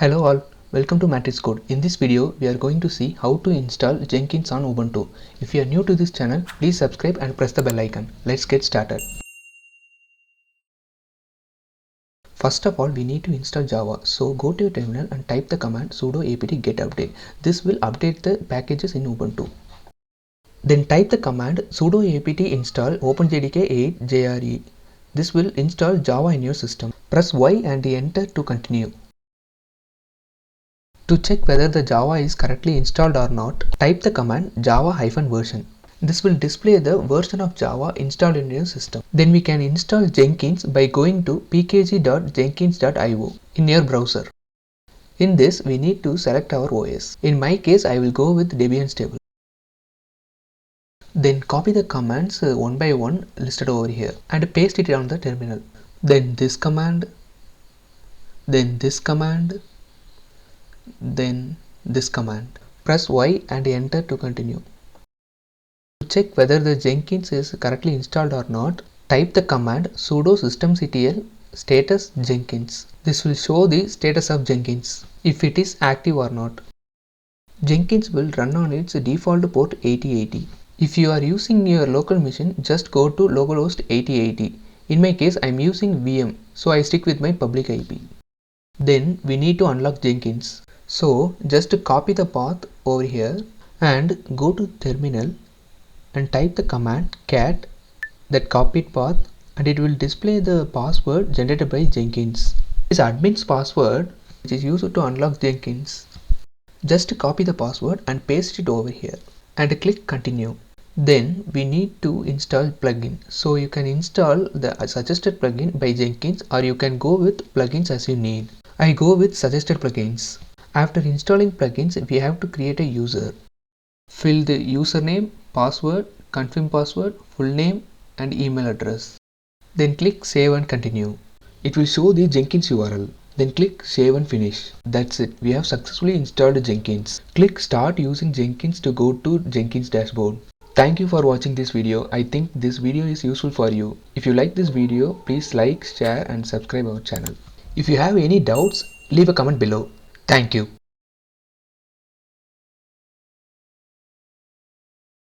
Hello all, welcome to Matrix Code. In this video, we are going to see how to install Jenkins on Ubuntu. If you are new to this channel, please subscribe and press the bell icon. Let's get started. First of all, we need to install Java. So go to your terminal and type the command sudo apt get update. This will update the packages in Ubuntu. Then type the command sudo apt install openjdk 8 jre. This will install Java in your system. Press Y and enter to continue. To check whether the Java is correctly installed or not, type the command java-version. This will display the version of Java installed in your system. Then we can install Jenkins by going to pkg.jenkins.io in your browser. In this, we need to select our OS. In my case, I will go with Debian stable. Then copy the commands one by one listed over here and paste it on the terminal. Then this command, then this command, then this command. Press Y and enter to continue. To check whether the Jenkins is correctly installed or not, type the command sudo systemctl status Jenkins. This will show the status of Jenkins, if it is active or not. Jenkins will run on its default port 8080. If you are using your local machine, just go to localhost 8080. In my case, I am using VM, so I stick with my public IP. Then we need to unlock Jenkins. So just copy the path over here and go to terminal and type the command cat that copied path, and it will display the password generated by Jenkins. This admin's password which is used to unlock Jenkins. Just copy the password and paste it over here and click continue. Then we need to install plugin. So you can install the suggested plugin by Jenkins, or you can go with plugins as you need. I go with suggested plugins. After installing plugins, we have to create a user. Fill the username, password, confirm password, full name and email address. Then click save and continue. It will show the Jenkins URL. Then click save and finish. That's it. We have successfully installed Jenkins. Click start using Jenkins to go to Jenkins dashboard. Thank you for watching this video. I think this video is useful for you. If you like this video, please like, share and subscribe our channel. If you have any doubts, leave a comment below. Thank you.